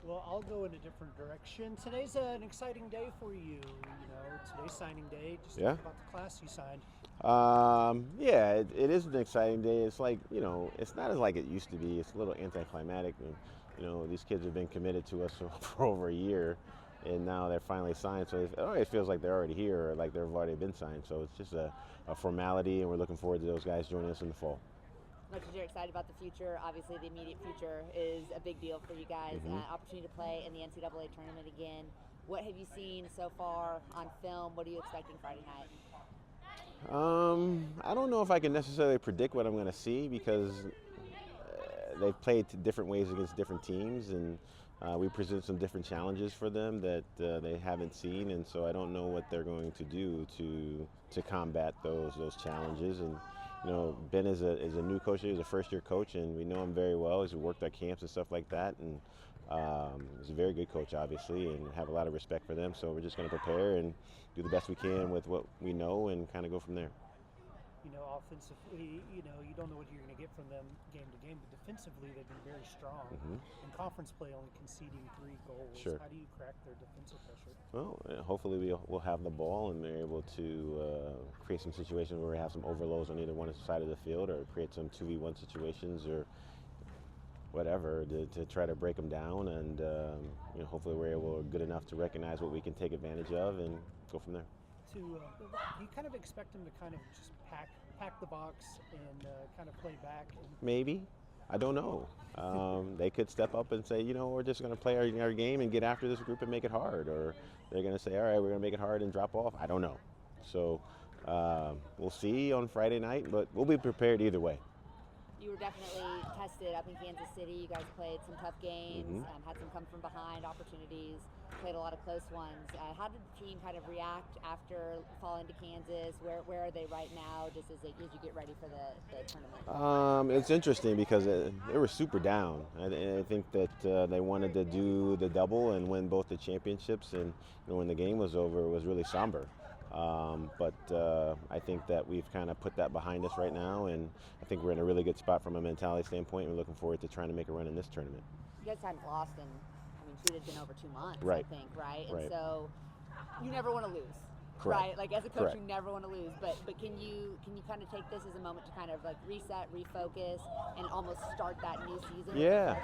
Well, I'll go in a different direction. Today's an exciting day for you. Today's signing day. Just Yeah. talk about the class you signed. Yeah, it is an exciting day. It's like, it's not as like it used to be. It's a little anticlimactic. And, these kids have been committed to us for over a year, and now they're finally signed. So it already feels like they're already here or like they've already been signed. So it's just a formality, and we're looking forward to those guys joining us in the fall. Much as you're excited about the future, obviously the immediate future is a big deal for you guys. Opportunity to play in the NCAA Tournament again. What have you seen so far on film? What are you expecting Friday night? I don't know if I can necessarily predict what I'm going to see because they've played different ways against different teams, and we present some different challenges for them that they haven't seen, and so I don't know what they're going to do to combat those challenges. And Ben is a new coach. He's a first-year coach, and we know him very well. He's worked at camps and stuff like that, and he's a very good coach, obviously, and have a lot of respect for them. So we're just going to prepare and do the best we can with what we know, and kind of go from there. Offensively, you don't know what you're going to get from them game to game, but defensively, they've been very strong. In conference play, only conceding 3 goals. Sure. How do you crack their defensive pressure? Well, hopefully we'll have the ball and we're able to create some situations where we have some overloads on either one side of the field, or create some 2v1 situations or whatever to try to break them down. And hopefully we're good enough to recognize what we can take advantage of and go from there. Do you kind of expect them to kind of just pack the box and kind of play back? Maybe. I don't know. They could step up and say, we're just going to play our game and get after this group and make it hard. Or they're going to say, all right, we're going to make it hard and drop off. I don't know. So we'll see on Friday night, but we'll be prepared either way. You were definitely tested up in Kansas City. You guys played some tough games, had some come from behind opportunities, played a lot of close ones. How did the team kind of react after falling to Kansas? Where are they right now, just as you get ready for the tournament? It's interesting because they were super down. I think that they wanted to do the double and win both the championships, and when the game was over, it was really somber. But I think that we've kind of put that behind us right now, and I think we're in a really good spot from a mentality standpoint. We're looking forward to trying to make a run in this tournament. You guys hadn't lost in, shoot, it's been over 2 months, right. I think, right? Right. And so you never want to lose. Correct. Right, like as a coach, Correct. you never want to lose. But can you kind of take this as a moment to kind of like reset, refocus, and almost start that new season? Yeah.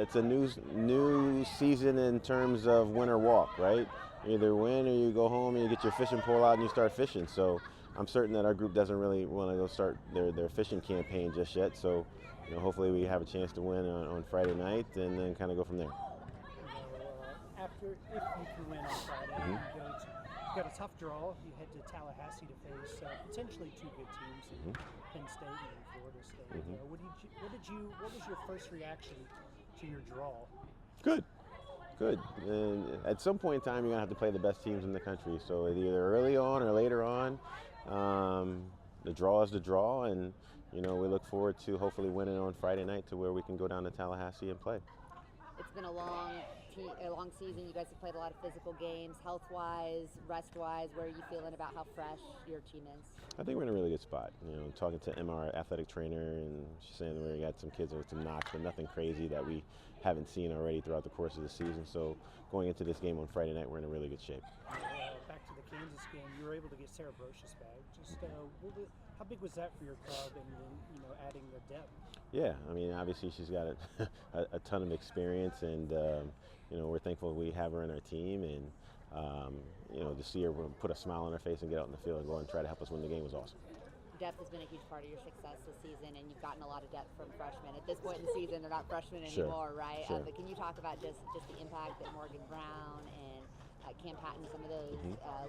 It's a new season in terms of win or walk, right? You either win or you go home and you get your fishing pole out and you start fishing. So I'm certain that our group doesn't really want to go start their fishing campaign just yet. So hopefully we have a chance to win on Friday night and then kind of go from there. If you can win on Friday, you got a tough draw. You head to Tallahassee to face potentially 2 good teams, Penn State and Florida State. What was your first reaction to your draw? Good. And at some point in time, you're going to have to play the best teams in the country. So either early on or later on, the draw is the draw, and we look forward to hopefully winning on Friday night to where we can go down to Tallahassee and play. It's been a long season. You guys have played a lot of physical games. Health-wise, rest-wise, where are you feeling about how fresh your team is? I think we're in a really good spot. Talking to Emma, our athletic trainer, and she's saying that we got some kids with some knocks, but nothing crazy that we haven't seen already throughout the course of the season. So going into this game on Friday night, we're in a really good shape. Back to the Kansas game, you were able to get Sarah Brocious back. Just how big was that for your club, and then adding the depth? Yeah, obviously she's got a ton of experience, and we're thankful we have her in our team, and to see her put a smile on her face and get out in the field and go and try to help us win the game was awesome. Depth has been a huge part of your success this season, and you've gotten a lot of depth from freshmen. At this point in the season, they're not freshmen anymore, right? Sure. But can you talk about just the impact that Morgan Brown and Cam Patton, some of those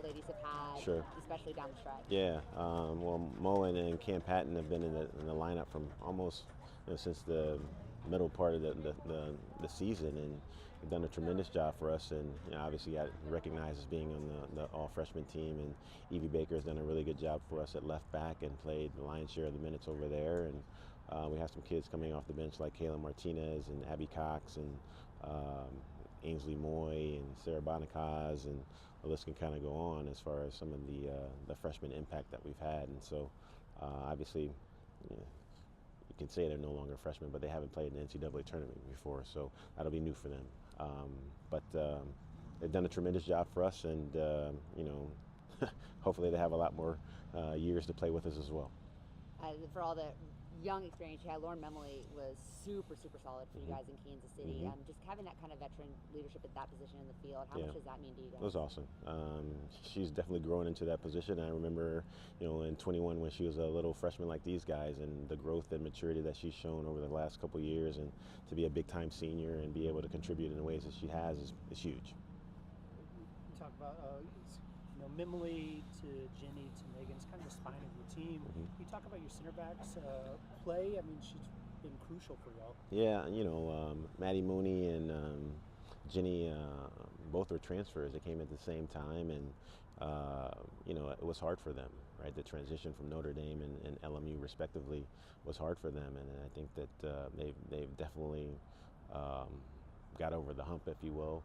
ladies have had, especially down the stretch? Yeah, well, Mo and Cam Patton have been in the lineup from almost since the middle part of the season, and they've done a tremendous job for us, and obviously got recognized as being on the all-freshman team. And Evie Baker has done a really good job for us at left back and played the lion's share of the minutes over there. And we have some kids coming off the bench like Kayla Martinez and Abby Cox and Ainsley Moy and Sarah Bonacaz, and the list can kind of go on as far as some of the freshman impact that we've had. And so obviously, you can say they're no longer freshmen, but they haven't played an NCAA tournament before, so that'll be new for them. But they've done a tremendous job for us, and you know, hopefully they have a lot more years to play with us as well. For all the young experience you had, Lauren Memley was super solid for you guys in Kansas City. Just having that kind of veteran leadership at that position in the field, how much does that mean to you guys? It was awesome. She's definitely growing into that position. I remember, you know, in 21 when she was a little freshman like these guys, and the growth and maturity that she's shown over the last couple of years, and to be a big-time senior and be able to contribute in the ways that she has is huge. You talk about you know, Memley to Jenny to Megan's kind of the spine of your team. You talk about your center backs play. I mean, she's been crucial for y'all. Yeah, you know, Maddie Mooney and Jenny, both were transfers. They came at the same time, and you know, it was hard for them, right? The transition from Notre Dame and LMU respectively was hard for them, and I think that they've definitely got over the hump, if you will,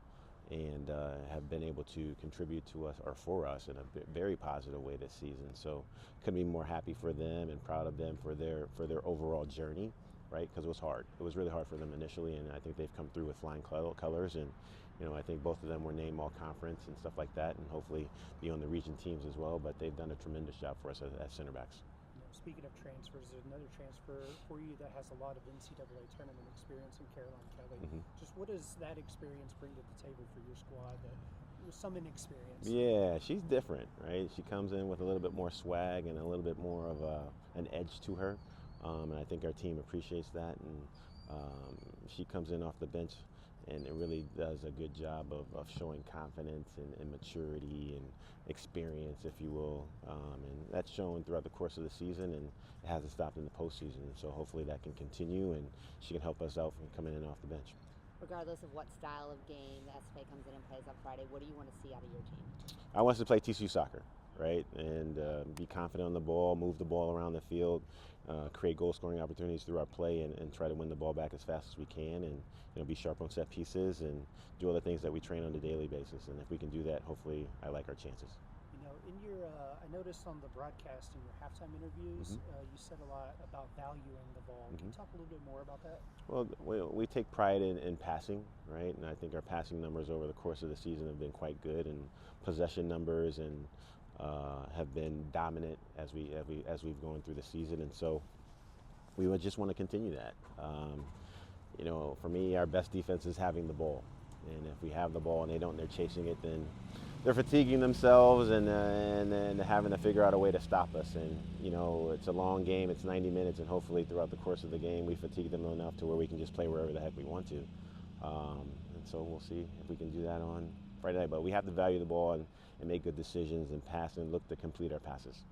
and have been able to contribute to us, or for us, in a very positive way this season. So couldn't be more happy for them and proud of them for their overall journey, right? Because it was hard. It was really hard for them initially, and I think they've come through with flying colors. And you know, I think both of them were named all conference and stuff like that, and hopefully be on the region teams as well. But they've done a tremendous job for us as center backs. Speaking of transfers, there's another transfer for you that has a lot of NCAA tournament experience in Caroline Kelly. Just what does that experience bring to the table for your squad? With some inexperience. Yeah, she's different, right? She comes in with a little bit more swag and a little bit more of an edge to her, and I think our team appreciates that. And she comes in off the bench and it really does a good job of showing confidence and maturity and experience, if you will, and that's shown throughout the course of the season, and it hasn't stopped in the postseason. So hopefully that can continue, and she can help us out from coming in off the bench. Regardless of what style of game the SFA comes in and plays on Friday, what do you want to see out of your team? I want us to play TCU Soccer, right, and be confident on the ball, move the ball around the field, create goal-scoring opportunities through our play, and try to win the ball back as fast as we can, and be sharp on set pieces and do all the things that we train on a daily basis. And if we can do that, hopefully I like our chances. You know, in your, I noticed on the broadcast in your halftime interviews, you said a lot about valuing the ball. Can you talk a little bit more about that? Well, we take pride in passing, right? And I think our passing numbers over the course of the season have been quite good, and possession numbers and have been dominant as we've gone through the season. And so we would just want to continue that. You know, for me, our best defense is having the ball. And if we have the ball and they're chasing it, then they're fatiguing themselves and having to figure out a way to stop us. And, you know, it's a long game, it's 90 minutes, and hopefully throughout the course of the game we fatigue them enough to where we can just play wherever the heck we want to. And so we'll see if we can do that on Friday night. But we have to value the ball and make good decisions and pass and look to complete our passes.